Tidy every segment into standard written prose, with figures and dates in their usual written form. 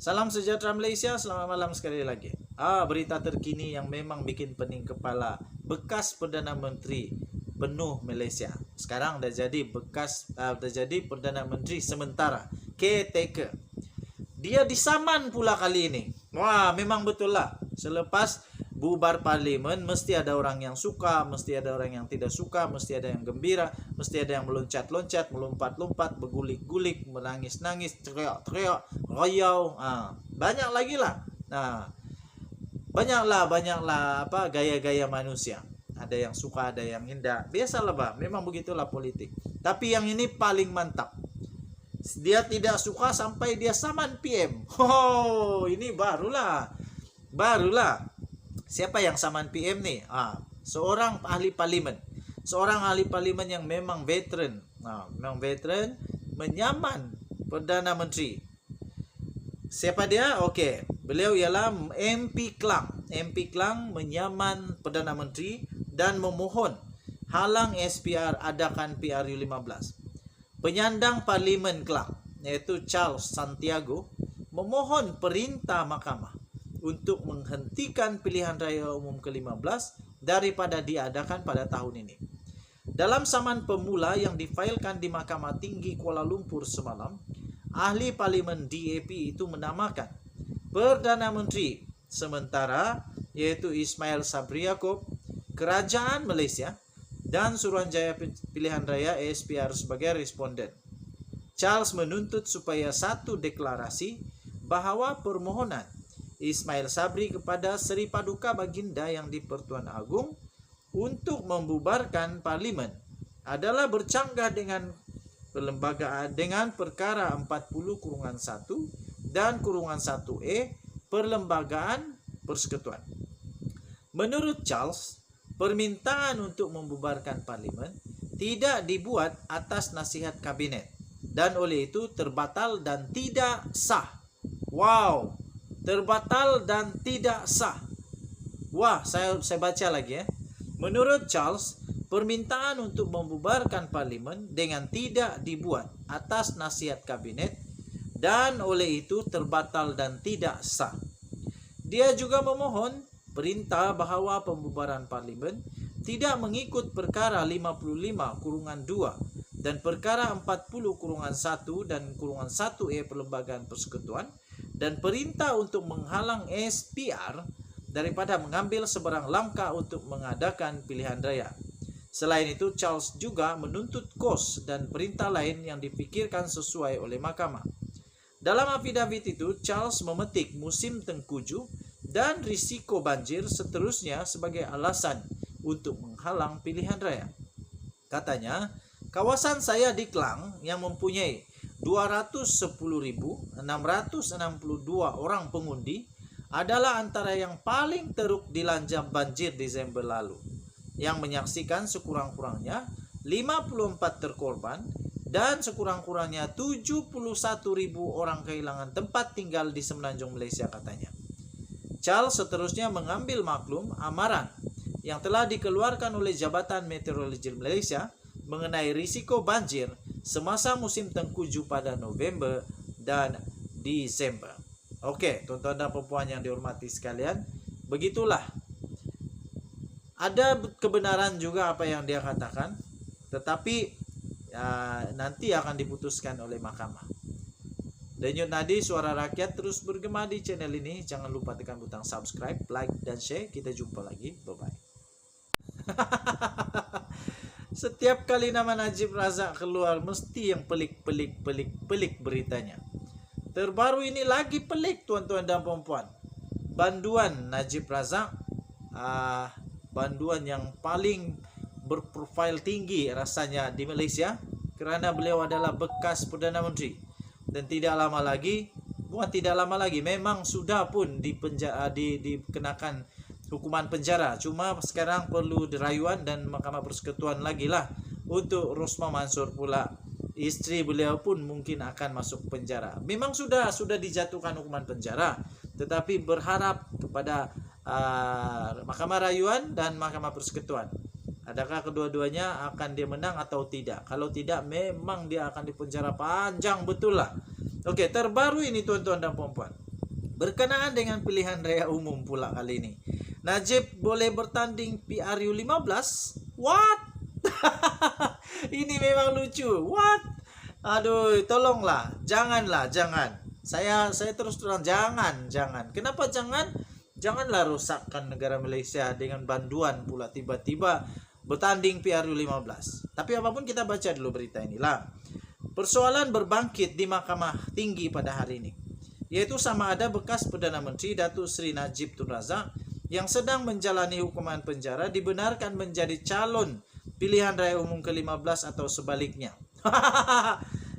Salam sejahtera Malaysia, selamat malam sekali lagi. Berita terkini yang memang bikin pening kepala. Bekas Perdana Menteri penuh Malaysia. Sekarang dah jadi Perdana Menteri sementara, caretaker. Dia disaman pula kali ini. Wah, memang betul lah. Selepas bubar parlimen, mesti ada orang yang suka, mesti ada orang yang tidak suka, mesti ada yang gembira, mesti ada yang meloncat-loncat, melompat-lompat, bergulik-gulik, menangis-nangis, teriak-teriak, royau. Banyak lagi lah. Banyaklah gaya-gaya manusia. Ada yang suka, ada yang tidak. Biasalah, bah. Memang begitulah politik. Tapi yang ini paling mantap. Dia tidak suka sampai dia saman PM. Ini barulah. Siapa yang saman PM nih? Seorang ahli parlimen. Seorang ahli parlimen yang memang veteran. Memang veteran menyaman Perdana Menteri. Siapa dia? Okey. Beliau ialah MP Klang. MP Klang menyaman Perdana Menteri dan memohon halang SPR adakan PRU15. Penyandang Parlimen Klang, iaitu Charles Santiago, memohon perintah mahkamah untuk menghentikan pilihan raya umum ke-15 daripada diadakan pada tahun ini. Dalam saman pemula yang difailkan di Mahkamah Tinggi Kuala Lumpur semalam, ahli Parlimen DAP itu menamakan Perdana Menteri sementara, iaitu Ismail Sabri Yaakob, Kerajaan Malaysia dan Suruhanjaya Pilihan Raya SPR sebagai responden. Charles menuntut supaya satu deklarasi bahawa permohonan Ismail Sabri kepada Seri Paduka Baginda yang di-Pertuan Agong untuk membubarkan parlimen adalah bercanggah dengan perlembagaan dengan perkara 40-1 dan -1E Perlembagaan Persekutuan. Menurut Charles, permintaan untuk membubarkan parlimen tidak dibuat atas nasihat kabinet dan oleh itu terbatal dan tidak sah. Wow, terbatal dan tidak sah. Wah, saya baca lagi ya. Menurut Charles, permintaan untuk membubarkan parlimen dengan tidak dibuat atas nasihat kabinet dan oleh itu terbatal dan tidak sah. Dia juga memohon perintah bahawa pembubaran parlimen tidak mengikut perkara 55-2 dan perkara 40-1 dan -1E Perlembagaan Persekutuan dan perintah untuk menghalang SPR daripada mengambil sebarang langkah untuk mengadakan pilihan raya. Selain itu, Charles juga menuntut kos dan perintah lain yang dipikirkan sesuai oleh mahkamah. Dalam afidavit itu, Charles memetik musim tengkujuh dan risiko banjir seterusnya sebagai alasan untuk menghalang pilihan raya. Katanya, kawasan saya di Klang yang mempunyai 210,662 orang pengundi adalah antara yang paling teruk dilanda banjir Desember lalu, yang menyaksikan sekurang-kurangnya 54 terkorban dan sekurang-kurangnya 71,000 orang kehilangan tempat tinggal di semenanjung Malaysia, katanya. Charles seterusnya mengambil maklum amaran yang telah dikeluarkan oleh Jabatan Meteorologi Malaysia mengenai risiko banjir semasa musim tengkujuh pada November dan Disember. Okey, tuan-tuan dan puan yang dihormati sekalian, begitulah. Ada kebenaran juga apa yang dia katakan, tetapi nanti akan diputuskan oleh mahkamah. Denyut Nadi Suara Rakyat terus bergema di channel ini. Jangan lupa tekan butang subscribe, like dan share. Kita jumpa lagi. Bye-bye. Setiap kali nama Najib Razak keluar mesti yang pelik beritanya. Terbaru ini lagi pelik, tuan-tuan dan puan-puan. Banduan Najib Razak, banduan yang paling berprofil tinggi rasanya di Malaysia kerana beliau adalah bekas Perdana Menteri dan bukan tidak lama lagi memang sudah pun dikenakan hukuman penjara, cuma sekarang perlu derayuan dan Mahkamah Persekutuan lagi lah untuk Rosmah Mansor pula. Isteri beliau pun mungkin akan masuk penjara. Memang sudah dijatuhkan hukuman penjara, tetapi berharap kepada Mahkamah Rayuan dan Mahkamah Persekutuan. Adakah kedua-duanya akan dia menang atau tidak? Kalau tidak, memang dia akan dipenjara panjang betul lah. Okey, terbaru ini tuan-tuan dan puan-puan. Berkenaan dengan pilihan raya umum pula kali ini. Najib boleh bertanding PRU 15? What? Ini memang lucu. What? Aduh, tolonglah. Janganlah, jangan. Saya terus terang jangan. Kenapa jangan? Janganlah rusakkan negara Malaysia dengan banduan pula tiba-tiba bertanding PRU 15. Tapi apapun kita baca dulu berita inilah. Persoalan berbangkit di Mahkamah Tinggi pada hari ini, yaitu sama ada bekas Perdana Menteri Datuk Seri Najib Tun Razak yang sedang menjalani hukuman penjara dibenarkan menjadi calon pilihan raya umum ke-15 atau sebaliknya.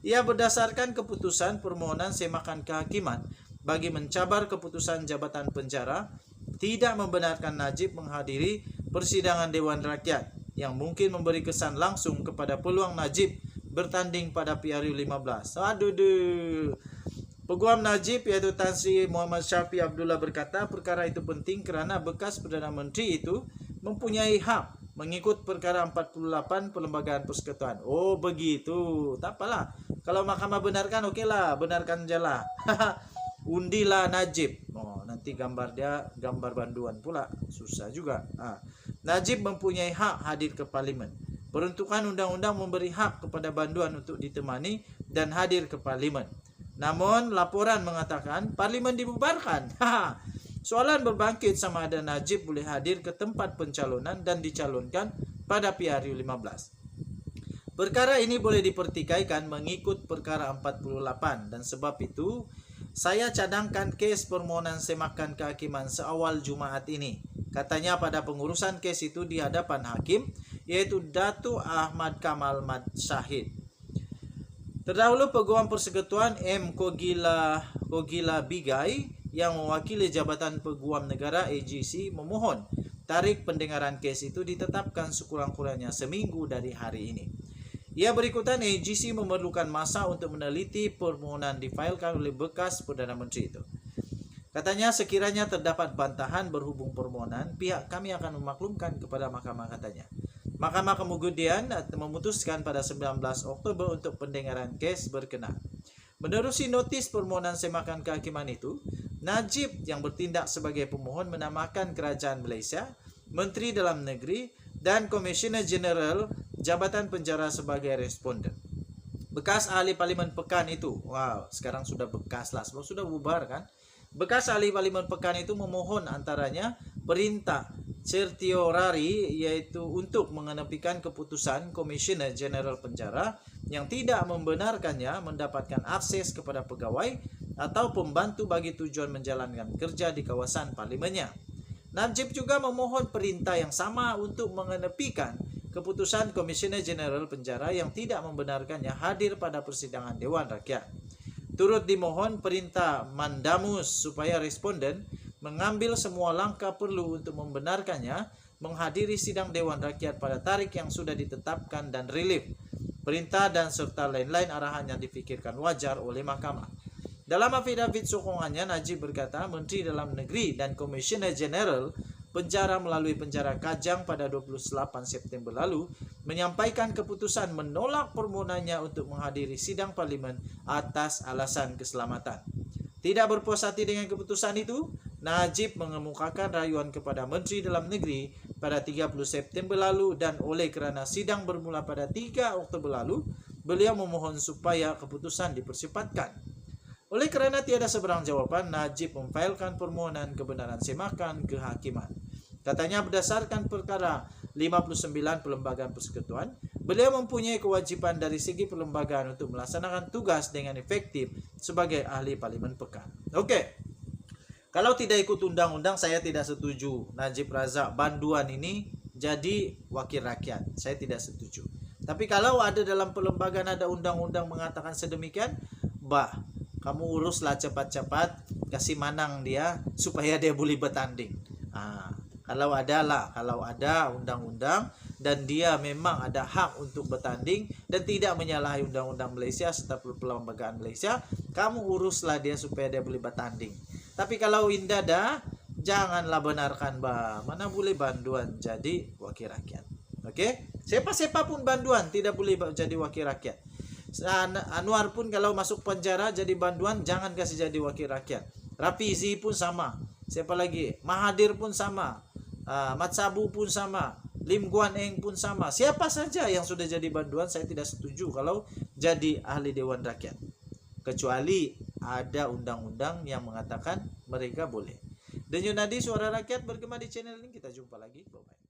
Ia berdasarkan keputusan permohonan semakan kehakiman bagi mencabar keputusan Jabatan Penjara tidak membenarkan Najib menghadiri persidangan Dewan Rakyat yang mungkin memberi kesan langsung kepada peluang Najib bertanding pada PRU 15. Aduh. Peguam Najib iaitu Tan Sri Muhammad Syafi Abdullah berkata perkara itu penting kerana bekas Perdana Menteri itu mempunyai hak mengikut perkara 48 Perlembagaan Persekutuan. Oh begitu. Tak apalah. Kalau mahkamah benarkan okeylah, benarkan jelah. Undilah Najib. Oh, nanti gambar dia gambar banduan pula. Susah juga. Najib mempunyai hak hadir ke parlimen. Peruntukan undang-undang memberi hak kepada banduan untuk ditemani dan hadir ke parlimen. Namun laporan mengatakan parlimen dibubarkan. Soalan berbangkit sama ada Najib boleh hadir ke tempat pencalonan dan dicalonkan pada PRU 15. Perkara ini boleh dipertikaikan mengikut perkara 48 dan sebab itu saya cadangkan kes permohonan semakan kehakiman seawal Jumaat ini. Katanya pada pengurusan kes itu di hadapan hakim yaitu Datuk Ahmad Kamal Mat Syahid. Terdahulu Peguam Persekutuan M. Kogila Bigai yang mewakili Jabatan Peguam Negara AGC memohon tarikh pendengaran kes itu ditetapkan sekurang-kurangnya seminggu dari hari ini. Ia berikutan AGC memerlukan masa untuk meneliti permohonan difailkan oleh bekas Perdana Menteri itu. Katanya sekiranya terdapat bantahan berhubung permohonan, pihak kami akan memaklumkan kepada mahkamah katanya. Mahkamah kemudian memutuskan pada 19 Oktober untuk pendengaran kes berkenaan. Menerusi notis permohonan semakan kehakiman itu, Najib yang bertindak sebagai pemohon menamakan Kerajaan Malaysia, Menteri Dalam Negeri dan Komisioner Jeneral Jabatan Penjara sebagai responden. Bekas ahli Parlimen Pekan itu, wow, sekarang sudah bekas lah, sebab sudah bubar kan. Bekas ahli Parlimen Pekan itu memohon antaranya perintah certiorari yaitu untuk mengenepikan keputusan Komisioner Jeneral Penjara yang tidak membenarkannya mendapatkan akses kepada pegawai atau pembantu bagi tujuan menjalankan kerja di kawasan parlimennya. Najib juga memohon perintah yang sama untuk mengenepikan keputusan Komisioner Jeneral Penjara yang tidak membenarkannya hadir pada persidangan Dewan Rakyat. Turut dimohon perintah mandamus supaya responden mengambil semua langkah perlu untuk membenarkannya menghadiri sidang Dewan Rakyat pada tarikh yang sudah ditetapkan dan relief. Perintah dan serta lain-lain arahan yang difikirkan wajar oleh mahkamah. Dalam afidavit sokongannya, Najib berkata Menteri Dalam Negeri dan Komisioner Jeneral Penjara melalui penjara Kajang pada 28 September lalu menyampaikan keputusan menolak permohonannya untuk menghadiri sidang parlimen atas alasan keselamatan. Tidak berpuas hati dengan keputusan itu, Najib mengemukakan rayuan kepada Menteri Dalam Negeri pada 30 September lalu dan oleh kerana sidang bermula pada 3 Oktober lalu, beliau memohon supaya keputusan dipersepatkan. Oleh kerana tiada seberang jawapan, Najib memfailkan permohonan kebenaran semakan kehakiman. Katanya berdasarkan perkara 59 Perlembagaan Persekutuan, beliau mempunyai kewajipan dari segi perlembagaan untuk melaksanakan tugas dengan efektif sebagai ahli Parlimen Pekan. Okey. Kalau tidak ikut undang-undang, saya tidak setuju Najib Razak banduan ini jadi wakil rakyat. Saya tidak setuju. Tapi kalau ada dalam perlembagaan ada undang-undang mengatakan sedemikian, kamu uruslah cepat-cepat, kasih manang dia supaya dia boleh bertanding. Kalau ada undang-undang dan dia memang ada hak untuk bertanding dan tidak menyalahi undang-undang Malaysia serta perlembagaan Malaysia, kamu uruslah dia supaya dia boleh bertanding. Tapi kalau indah dah, janganlah benarkan mana boleh banduan jadi wakil rakyat. Okey? Siapa-siapa pun banduan tidak boleh jadi wakil rakyat. Anwar pun kalau masuk penjara jadi banduan, jangan kasih jadi wakil rakyat. Rafizi pun sama. Siapa lagi? Mahathir pun sama. Mat Sabu pun sama. Lim Guan Eng pun sama. Siapa saja yang sudah jadi banduan, saya tidak setuju kalau jadi ahli Dewan Rakyat. Kecuali ada undang-undang yang mengatakan mereka boleh. Dan Yunadi Suara Rakyat bergema di channel ini. Kita jumpa lagi. Bye-bye.